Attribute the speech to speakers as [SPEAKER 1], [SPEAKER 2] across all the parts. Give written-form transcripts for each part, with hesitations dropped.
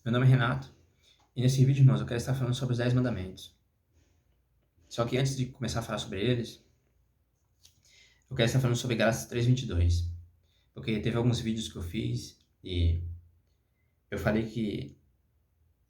[SPEAKER 1] Meu nome é Renato e nesse vídeo, irmãos, eu quero estar falando sobre os 10 mandamentos. Só que antes de começar a falar sobre eles, eu quero estar falando sobre Gálatas 3:22, porque teve alguns vídeos que eu fiz e eu falei que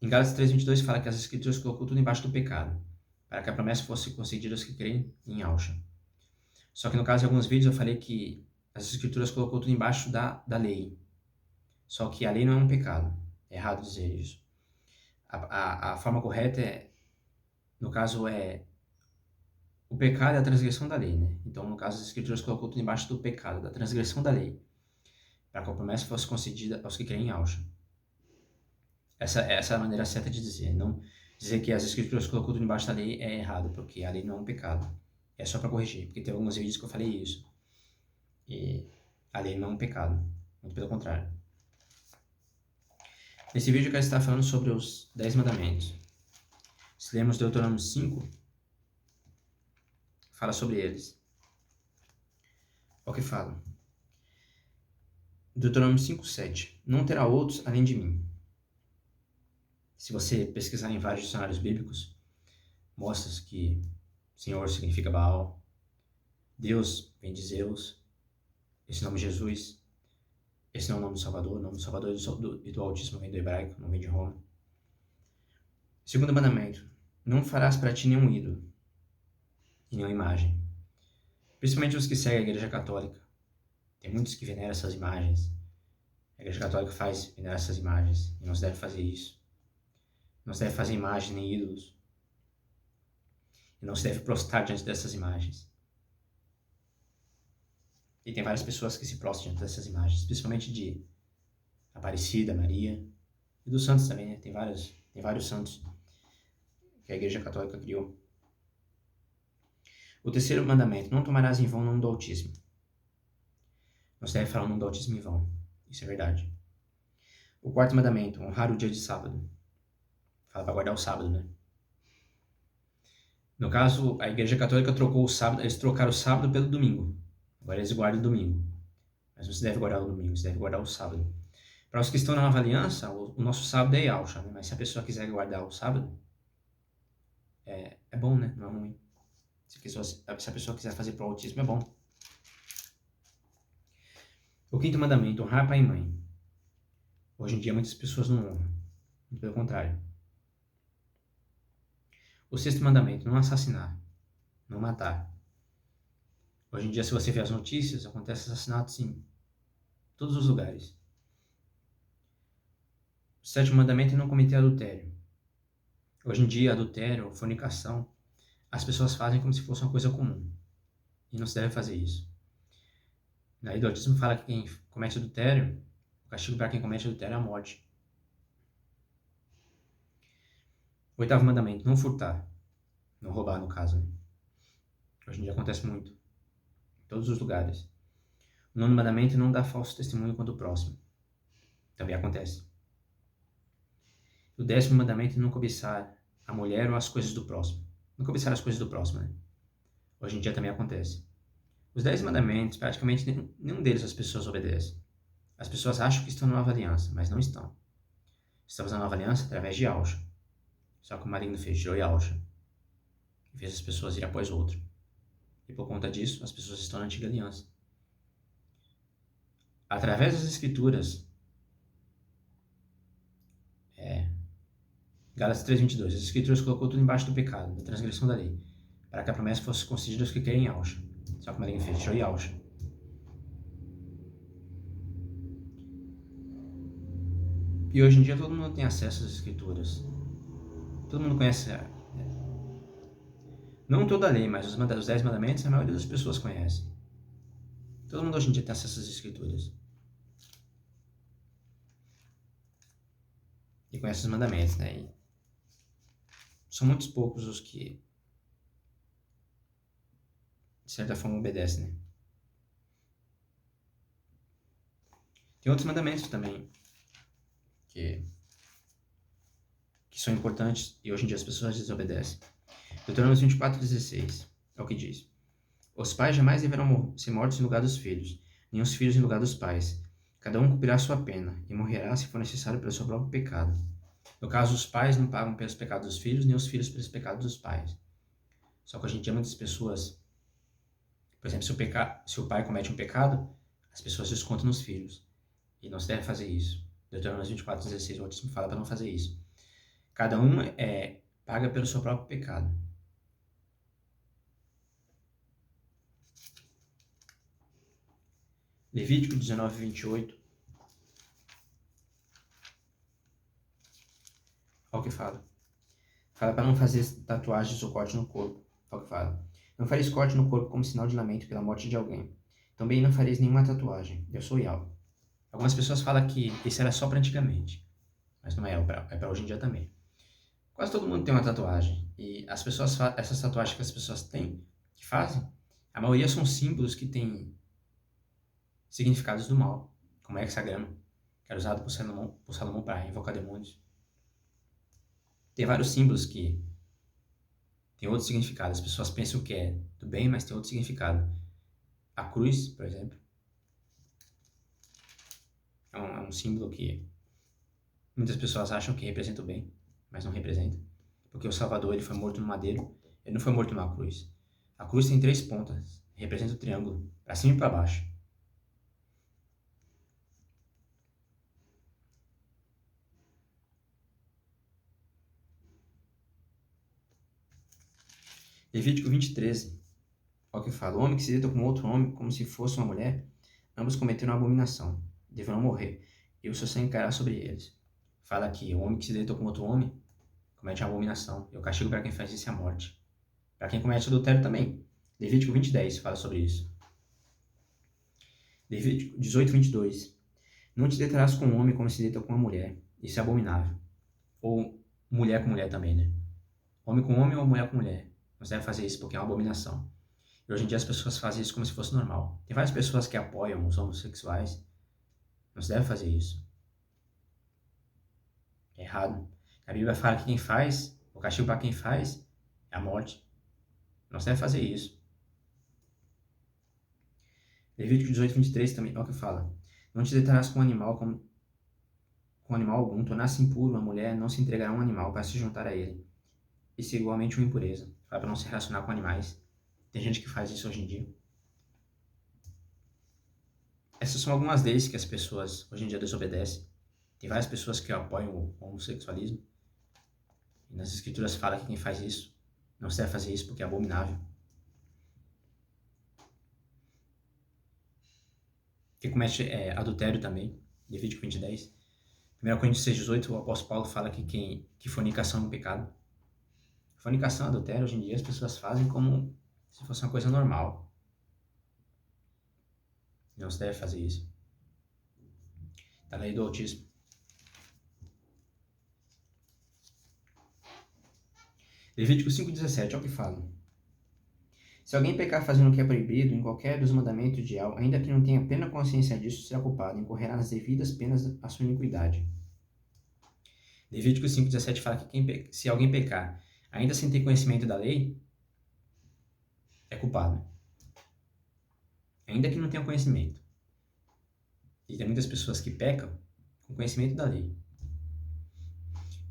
[SPEAKER 1] em Gálatas 3:22 fala que as escrituras colocou tudo embaixo do pecado, para que a promessa fosse concedida aos que creem em Yahshua. Só que no caso de alguns vídeos eu falei que as escrituras colocou tudo embaixo da lei. Só que a lei não é um pecado. É errado dizer isso. A forma correta no caso, o pecado é a transgressão da lei, né? Então, no caso, as escrituras colocou tudo embaixo do pecado, da transgressão da lei, para que a promessa fosse concedida aos que creem em Yahshua. Essa é a maneira certa de dizer. Não dizer que as escrituras colocou tudo embaixo da lei é errado, porque a lei não é um pecado. É só para corrigir, porque tem alguns vídeos que eu falei isso. E a lei não é um pecado, muito pelo contrário. Nesse vídeo eu quero estar falando sobre os 10 mandamentos. Se lermos Deuteronômio 5, fala sobre eles. Olha o que fala. Deuteronômio 5:7. Não terá outros além de mim. Se você pesquisar em vários dicionários bíblicos, mostra que Senhor significa Baal, Deus vem de Zeus, esse nome Jesus, esse não é o nome do Salvador, o nome do Salvador e do Altíssimo vem do hebraico, não vem de Roma. Segundo mandamento, não farás para ti nenhum ídolo e nenhuma imagem. Principalmente os que seguem a Igreja Católica. Tem muitos que veneram essas imagens. A Igreja Católica faz venerar essas imagens e não se deve fazer isso. Não se deve fazer imagens nem ídolos. E não se deve prostrar diante dessas imagens. E tem várias pessoas que se prostram diante dessas imagens, principalmente de Aparecida, Maria, e dos santos também, né? Tem vários santos que a Igreja Católica criou. O terceiro mandamento, não tomarás em vão o nome do Altíssimo. Não se deve falar o nome do Altíssimo em vão. Isso é verdade. O quarto mandamento, honrar o dia de sábado. Fala para guardar o sábado, né? No caso, a Igreja Católica trocou o sábado, eles trocaram o sábado pelo domingo. Agora eles guardam o domingo. Mas não se deve guardar o domingo, se deve guardar o sábado. Para os que estão na Nova Aliança, o nosso sábado é Yahshua, né? Mas se a pessoa quiser guardar o sábado, é bom, né? Não é ruim. Se a pessoa quiser fazer pro autismo, é bom. O quinto mandamento, honrar pai e mãe. Hoje em dia muitas pessoas não honram. Muito pelo contrário. O sexto mandamento, não assassinar. Não matar. Hoje em dia, se você vê as notícias, acontece assassinato sim. Em todos os lugares. O sétimo mandamento é não cometer adultério. Hoje em dia, adultério, fornicação, as pessoas fazem como se fosse uma coisa comum. E não se deve fazer isso. Na lei do autismo fala que quem comete adultério, o castigo para quem comete adultério é a morte. O oitavo mandamento, não furtar. Não roubar, no caso, né? Hoje em dia acontece muito. Em todos os lugares. O nono mandamento, não dar falso testemunho contra o próximo. Também acontece. O décimo mandamento, não cobiçar a mulher ou as coisas do próximo. Não cobiçar as coisas do próximo, né? Hoje em dia também acontece. Os 10 mandamentos, praticamente nenhum deles as pessoas obedecem. As pessoas acham que estão na nova aliança, mas não estão. Estamos na nova aliança através de Yahshua. Só que o maligno fez, tirou Yahshua. E fez as pessoas ir após outro. E por conta disso, as pessoas estão na antiga aliança. Através das escrituras, Gálatas 3:22, as escrituras colocou tudo embaixo do pecado, da transgressão da lei, para que a promessa fosse concedida aos que querem Yahshua. Só que o maligno fez, tirou Yahshua. E hoje em dia todo mundo tem acesso às escrituras. Todo mundo conhece, não toda a lei, mas os 10 mandamentos a maioria das pessoas conhece. Todo mundo hoje em dia tem acesso às escrituras. E conhece os mandamentos, né? E são muitos poucos os que, de certa forma, obedecem, né? Tem outros mandamentos também que são importantes e hoje em dia as pessoas desobedecem. Deuteronômio 24:16 é o que diz. Os pais jamais deverão ser mortos em lugar dos filhos, nem os filhos em lugar dos pais. Cada um cumprirá sua pena e morrerá se for necessário pelo seu próprio pecado. No caso, os pais não pagam pelos pecados dos filhos, nem os filhos pelos pecados dos pais. Só que hoje em dia muitas pessoas, por exemplo, se o pai comete um pecado, as pessoas descontam nos filhos. E não se deve fazer isso. Deuteronômio 24:16, o Altíssimo fala para não fazer isso. Cada um paga pelo seu próprio pecado. Levítico 19:28. Olha o que fala. Fala para não fazer tatuagens ou corte no corpo. Olha o que fala. Não fareis corte no corpo como sinal de lamento pela morte de alguém. Também não fareis nenhuma tatuagem. Eu sou Yahweh. Algumas pessoas falam que isso era só para antigamente. Mas não é, é para hoje em dia também. Quase todo mundo tem uma tatuagem. E as pessoas essas tatuagens que as pessoas têm, que fazem, a maioria são símbolos que têm significados do mal, como o hexagrama, que era usado por Salomão para invocar demônios. Tem vários símbolos que têm outro significado. As pessoas pensam que é do bem, mas tem outro significado. A cruz, por exemplo, é um símbolo que muitas pessoas acham que representa o bem, mas não representa. Porque o Salvador ele foi morto no madeiro, ele não foi morto numa cruz. A cruz tem 3 pontas, representa o triângulo, para cima e para baixo. Levítico 20:13. Olha o que fala. O homem que se deita com outro homem, como se fosse uma mulher, ambos cometeram uma abominação. Deverão morrer, e o seu sangue cairá sobre eles. Fala aqui, o homem que se deitou com outro homem comete uma abominação, e o castigo para quem faz isso é a morte. Para quem comete adultério também. Levítico 20:10 fala sobre isso. Levítico 18:22. Não te deitarás com um homem como se deita com uma mulher. Isso é abominável. Ou mulher com mulher também, né? Homem com homem ou mulher com mulher. Não se deve fazer isso porque é uma abominação. E hoje em dia as pessoas fazem isso como se fosse normal. Tem várias pessoas que apoiam os homossexuais. Não se deve fazer isso. É errado. A Bíblia fala que quem faz, o castigo para quem faz é a morte. Não se deve fazer isso. Levítico 18:23 também, olha o que fala. Não te deitarás com animal com animal algum, tornar-se impuro uma mulher, não se entregará a um animal para se juntar a ele. Isso é igualmente uma impureza. Fala para não se relacionar com animais. Tem gente que faz isso hoje em dia. Essas são algumas leis que as pessoas hoje em dia desobedecem. Tem várias pessoas que apoiam o homossexualismo. E nas escrituras fala que quem faz isso não se deve fazer isso porque é abominável. Quem comete adultério também, Levítico 20:10. 1 Coríntios 6:18, o apóstolo Paulo fala que fornicação é um pecado. Fornicação, adultério, hoje em dia as pessoas fazem como se fosse uma coisa normal. Não se deve fazer isso. Da lei do autismo. Levítico 5:17, olha o que fala. Se alguém pecar fazendo o que é proibido em qualquer dos mandamentos de Yahweh, ainda que não tenha plena consciência disso, será culpado e incorrerá nas devidas penas da sua iniquidade. Levítico 5:17 fala que se alguém pecar, ainda sem ter conhecimento da lei, é culpado. Ainda que não tenha conhecimento. E tem muitas pessoas que pecam com conhecimento da lei.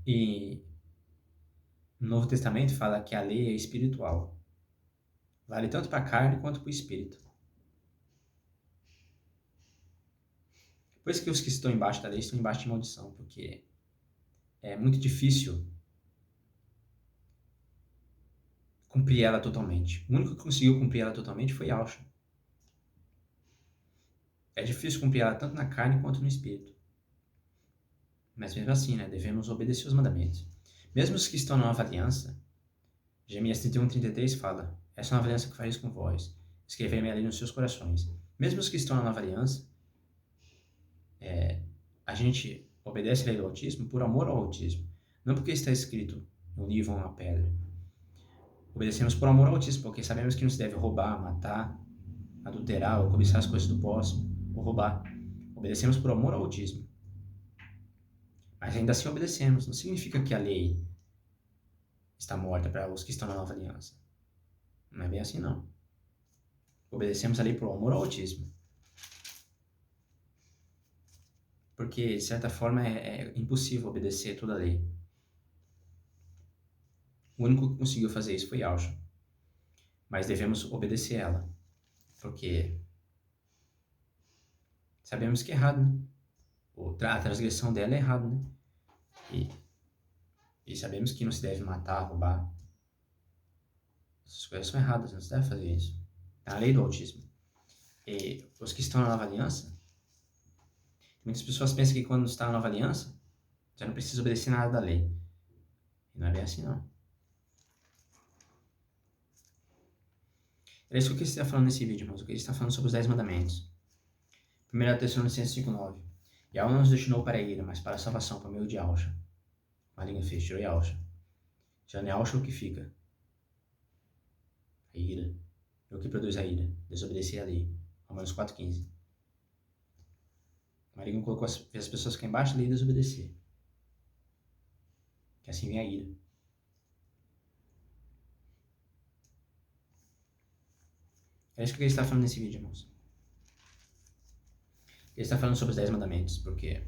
[SPEAKER 1] E no Novo Testamento fala que a lei é espiritual. Vale tanto para a carne quanto para o espírito. Por isso que os que estão embaixo da lei estão embaixo de maldição, porque é muito difícil cumprir ela totalmente. O único que conseguiu cumprir ela totalmente foi Yahshua. É difícil cumprir ela tanto na carne quanto no espírito. Mas mesmo assim, né, devemos obedecer os mandamentos. Mesmo os que estão na nova aliança, Jeremias 31:33 fala: essa nova aliança que farei com vós, escrever minha lei nos seus corações. Mesmo os que estão na nova aliança, a gente obedece a lei do autismo por amor ao autismo, não porque está escrito no livro ou na pedra. Obedecemos por amor ao autismo, porque sabemos que não se deve roubar, matar, adulterar ou cobiçar as coisas do próximo, ou roubar. Obedecemos por amor ao autismo. Mas ainda assim obedecemos. Não significa que a lei está morta para os que estão na nova aliança. Não é bem assim, não. Obedecemos a lei por amor ao autismo. Porque, de certa forma, é impossível obedecer toda a lei. O único que conseguiu fazer isso foi Yahushua. Mas devemos obedecer ela, porque sabemos que é errado, né? A transgressão dela é errado, né? E sabemos que não se deve matar, roubar. Essas coisas são erradas, não se deve fazer isso. É a lei do autismo. E os que estão na nova aliança, muitas pessoas pensam que quando está na nova aliança, já não precisa obedecer nada da lei. E não é bem assim, não. É isso que o Cristo está falando nesse vídeo, irmãos. O Cristo está falando sobre os 10 mandamentos. 1 Tessalonicenses 5:9. Yahweh não nos destinou para a ira, mas para a salvação, por meio de Yahushua. A língua fez, tirou Yahushua. Já não é Yahushua o que fica. A ira. É o que produz a ira. Desobedecer a lei. Romanos 4:15. Marinho colocou as pessoas ficarem embaixo da lei e desobedecer. Que assim vem a ira. É isso que ele está falando nesse vídeo, irmãos. Ele está falando sobre os 10 mandamentos, porque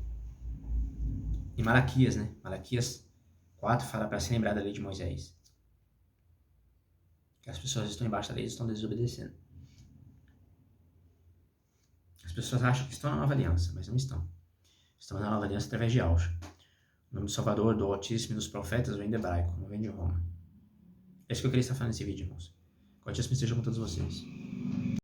[SPEAKER 1] em Malaquias, né? Malaquias 4 fala para se lembrar da lei de Moisés. Que as pessoas estão embaixo da lei e estão desobedecendo. As pessoas acham que estão na nova aliança, mas não estão. Estão na nova aliança através de Yahushua. O nome do Salvador, do Altíssimo e dos profetas vem de hebraico, não vem de Roma. É isso que eu queria estar falando nesse vídeo, irmãos. Que o Altíssimo esteja com todos vocês.